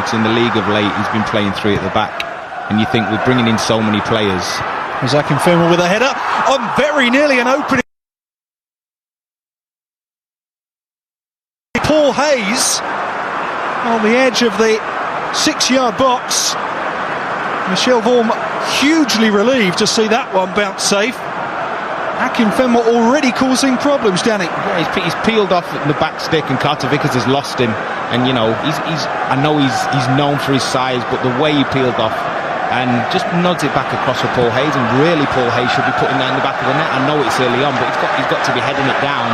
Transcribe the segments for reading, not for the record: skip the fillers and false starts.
box in the league of late. He's been playing three at the back, and you think we're bringing in so many players. Wycombe with a header on very nearly an opening. Paul Hayes on the edge of the 6-yard box. Michel Vorm hugely relieved to see that one bounce safe. Wycombe already causing problems, Danny. Yeah, he's peeled off the back stick, and Carter Vickers has lost him. And you know, I know he's known for his size, but the way he peeled off and just nods it back across for Paul Hayes, and really Paul Hayes should be putting that in the back of the net. I know it's early on, but he's got to be heading it down,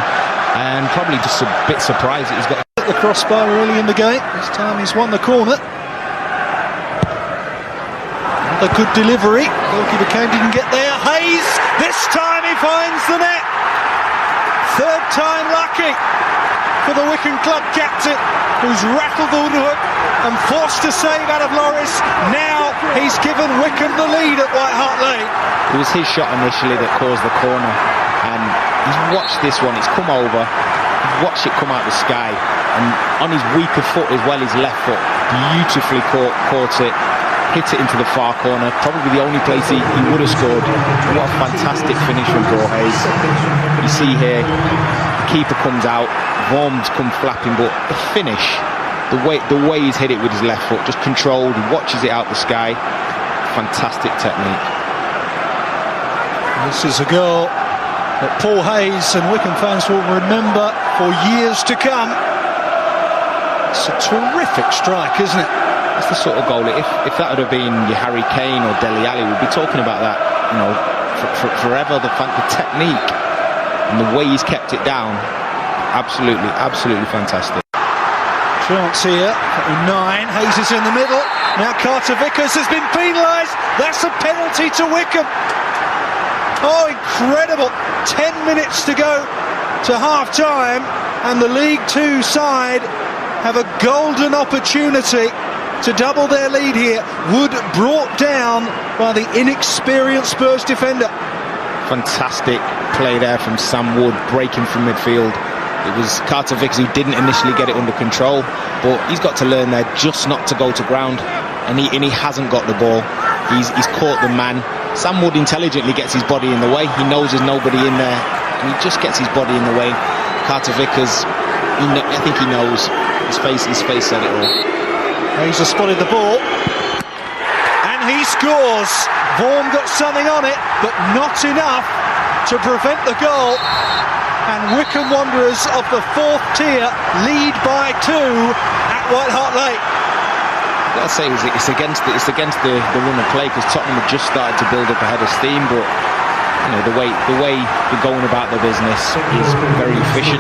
and probably just a bit surprised that he's got the crossbar early in the game. This time he's won the corner. A good delivery. Goalkeeper Kane didn't get there. Hayes, this time he finds the net. Third time lucky for the Wycombe club captain, who's rattled the hook and forced a save out of Loris. Now he's given Wycombe the lead at White Hart Lane. It was his shot initially that caused the corner, and he's watched this one. It's come over. He's watched it come out of the sky, and on his weaker foot as well, his left foot, beautifully caught it. Hit it into the far corner, probably the only place he would have scored. What a fantastic finish from Paul Hayes. You see here, the keeper comes out, Vorm's come flapping, but the finish, the way he's hit it with his left foot, just controlled, watches it out the sky. Fantastic technique. This is a goal that Paul Hayes and Wycombe fans will remember for years to come. It's a terrific strike, isn't it? That's the sort of goal. If that would have been your Harry Kane or Dele Alli, we'd be talking about that, you know, forever. The technique and the way he's kept it down, absolutely fantastic. Chance here, 9. Hayes is in the middle. Now Carter Vickers has been penalised. That's a penalty to Wycombe. Oh, incredible! 10 minutes to go to half time, and the League Two side have a golden opportunity to double their lead here. Wood brought down by the inexperienced Spurs defender. Fantastic play there from Sam Wood, breaking from midfield. It was Carter Vickers who didn't initially get it under control, but he's got to learn there just not to go to ground, and he hasn't got the ball. He's caught the man. Sam Wood intelligently gets his body in the way. He knows there's nobody in there, and he just gets his body in the way. Carter Vickers, I think he knows. His face said it all. Hayes has spotted the ball, and he scores. Vorm got something on it, but not enough to prevent the goal. And Wycombe Wanderers of the 4th tier lead by 2 at White Hart Lane. I've got to say, it's against the run of play, because Tottenham have just started to build up a head of steam, but you know, the way they're going about their business is very efficient.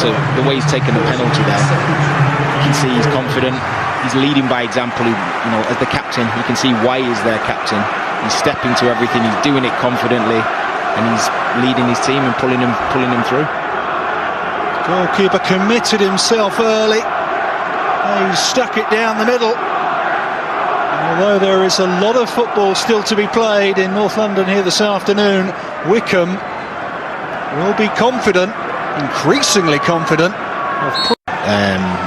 The way he's taken the penalty there, you can see he's confident. He's leading by example. You know, as the captain, you can see why he's their captain. He's stepping to everything. He's doing it confidently, and he's leading his team and pulling them through. Goalkeeper committed himself early. He stuck it down the middle. And although there is a lot of football still to be played in North London here this afternoon, Wycombe will be confident, increasingly confident, of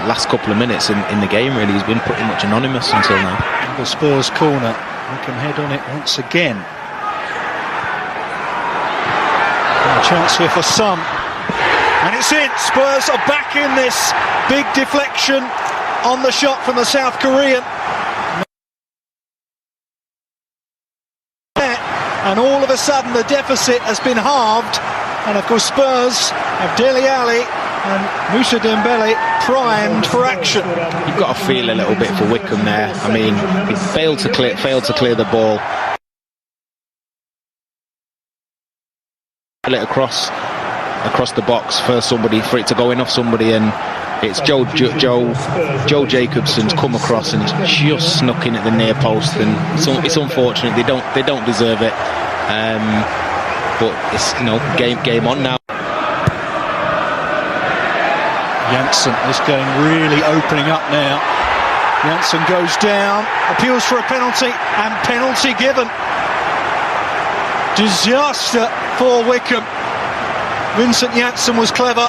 last couple of minutes in the game really has been pretty much anonymous until now. The Spurs corner, Wycombe head on it once again. And a chance here for some, and it's in. Spurs are back in this. Big deflection on the shot from the South Korean, and all of a sudden the deficit has been halved, and of course Spurs have Dele Alli and Moussa Dembele primed for action. You've got to feel a little bit for Wycombe there. I mean, he failed to clear the ball. It across the box for it to go in off somebody, and it's Joe Jacobson's come across and it's just snuck in at the near post, and it's unfortunate. They don't deserve it, but it's, you know, game on now. Janssen, this game really opening up now. Janssen goes down, appeals for a penalty, and penalty given. Disaster for Wycombe. Vincent Janssen was clever.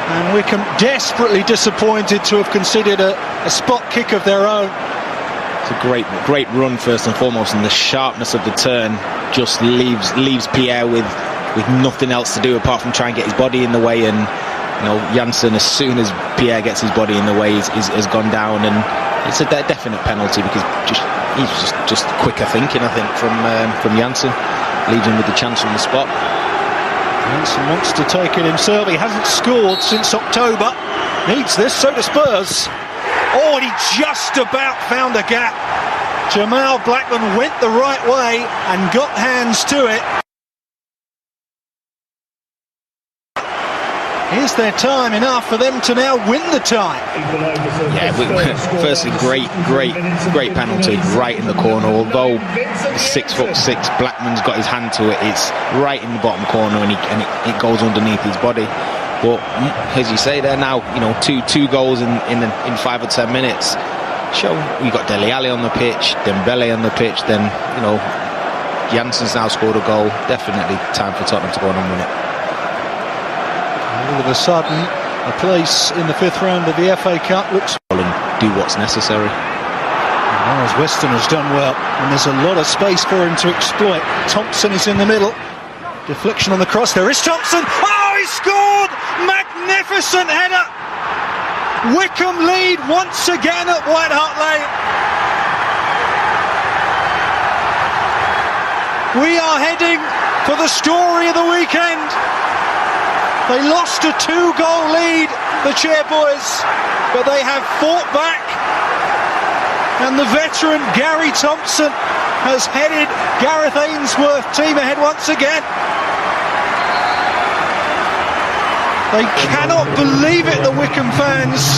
And Wycombe desperately disappointed to have conceded a spot kick of their own. It's a great run first and foremost, and the sharpness of the turn just leaves Pierre with nothing else to do apart from try and get his body in the way. And Janssen, as soon as Pierre gets his body in the way, has gone down, and it's a definite penalty because he's just quicker thinking, I think, from Janssen, leaves him with the chance from the spot. Janssen wants to take it himself. He hasn't scored since October. Needs this, so do Spurs. Oh, and he just about found a gap. Jamal Blackman went the right way and got hands to it. Is their time enough for them to now win the tie? Yeah, firstly, great penalty right in the corner. Although 6'6", Blackman's got his hand to it, it's right in the bottom corner, and it goes underneath his body. But as you say there now, two goals in 5 or 10 minutes. Show you got Dele Alli on the pitch, Dembele on the pitch. Then Janssen's now scored a goal. Definitely time for Tottenham to go on and win it. All of a sudden, a place in the 5th round of the FA Cup looks. And do what's necessary. Miles Weston has done well, and there's a lot of space for him to exploit. Thompson is in the middle. Deflection on the cross. There is Thompson. Oh, he scored! Magnificent header. Wycombe lead once again at White Hart Lane. We are heading for the story of the weekend. They lost a 2-goal lead, the Chairboys, but they have fought back. And the veteran Gary Thompson has headed Gareth Ainsworth's team ahead once again. They cannot believe it, the Wycombe fans.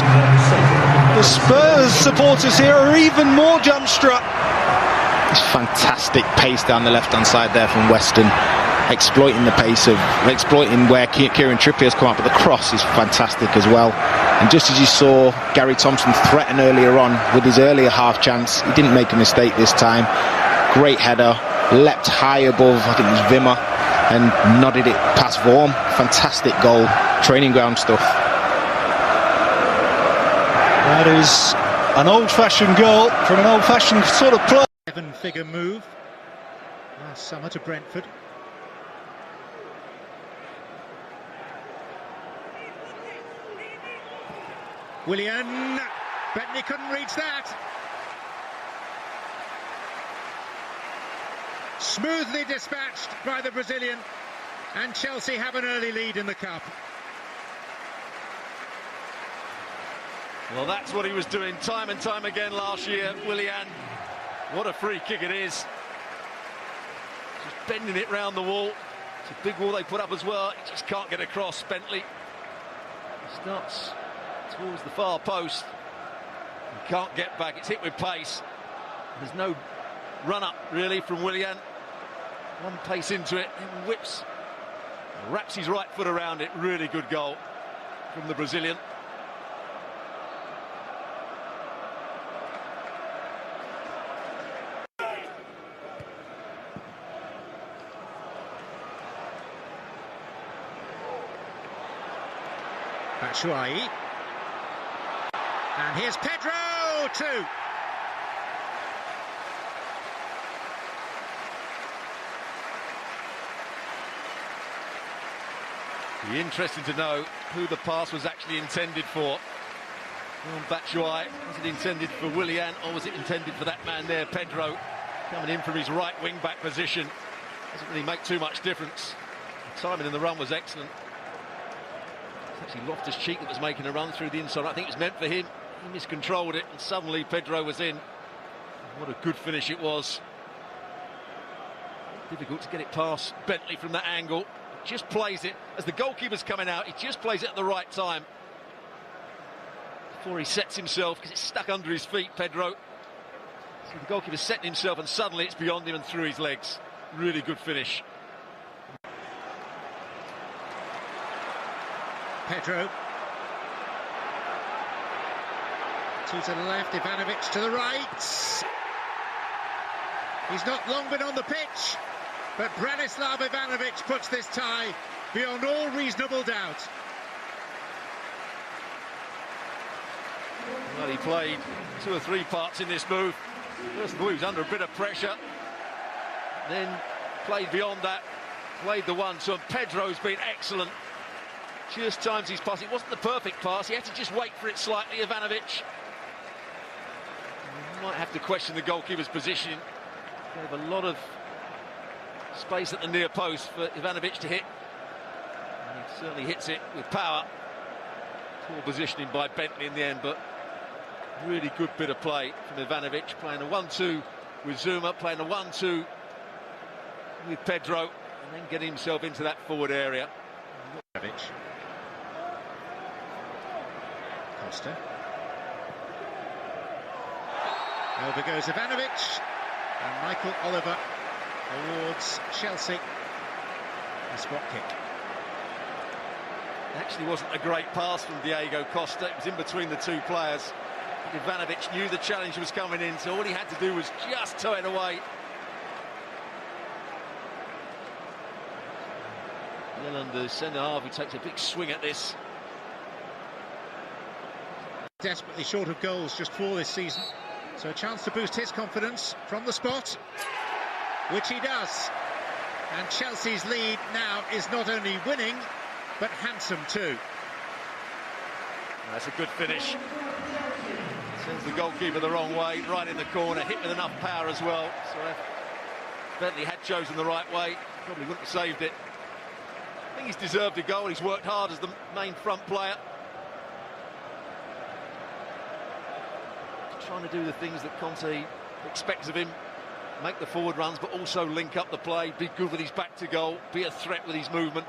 The Spurs supporters here are even more jump-struck. It's fantastic pace down the left-hand side there from Weston, exploiting where Kieran Trippier's come up, but the cross is fantastic as well. And just as you saw Gary Thompson threaten earlier on with his earlier half chance, he didn't make a mistake this time. Great header, leapt high above, I think it was Wimmer, and nodded it past Vorm. Fantastic goal, training ground stuff. That is an old-fashioned goal from an old-fashioned sort of play. 7-figure move last summer to Brentford. Willian, Bentley couldn't reach that. Smoothly dispatched by the Brazilian, and Chelsea have an early lead in the cup. Well, that's what he was doing time and time again last year, Willian. What a free kick it is. Just bending it round the wall. It's a big wall they put up as well. He just can't get across, Bentley. He starts towards the far post. He can't get back. It's hit with pace. There's no run-up, really, from Willian. One pace into it, and whips. Wraps his right foot around it. Really good goal from the Brazilian. Batshuayi. And here's Pedro, too. Be interesting to know who the pass was actually intended for. Batshuayi, was it intended for Willian, or was it intended for that man there, Pedro, coming in from his right wing-back position? Doesn't really make too much difference. The timing in the run was excellent. It's actually Loftus-Cheek that was making a run through the inside. I think it was meant for him. He miscontrolled it, and suddenly Pedro was in. What a good finish it was. Difficult to get it past Bentley from that angle. Just plays it as the goalkeeper's coming out. He just plays it at the right time before he sets himself, because it's stuck under his feet, Pedro. So the goalkeeper's setting himself, and suddenly it's beyond him and through his legs. Really good finish. Pedro. Two to the left, Ivanovic to the right. He's not long been on the pitch, but Branislav Ivanovic puts this tie beyond all reasonable doubt. Well, he played 2 or 3 parts in this move. First of all, he was under a bit of pressure. Then played beyond that. Played the 1-2, and Pedro's been excellent. Just times his pass. It wasn't the perfect pass. He had to just wait for it slightly, Ivanovic. Might have to question the goalkeeper's position. Gave a lot of space at the near post for Ivanovic to hit. And he certainly hits it with power. Poor positioning by Bentley in the end, but really good bit of play from Ivanovic, playing a 1-2 with Zuma, playing a 1-2 with Pedro, and then getting himself into that forward area. Costa. Over goes Ivanovic, and Michael Oliver awards Chelsea a spot kick. It actually wasn't a great pass from Diego Costa. It was in between the 2 players. Ivanovic knew the challenge was coming in, so all he had to do was just toe it away. Yelland, the centre-half, who takes a big swing at this. Desperately short of goals just 4 this season, so a chance to boost his confidence from the spot, which he does. And Chelsea's lead now is not only winning, but handsome too. That's a good finish. Sends the goalkeeper the wrong way, right in the corner, hit with enough power as well. So if Bentley had chosen the right way, probably wouldn't have saved it. I think he's deserved a goal. He's worked hard as the main front player. Trying to do the things that Conte expects of him. Make the forward runs, but also link up the play, be good with his back to goal, be a threat with his movement.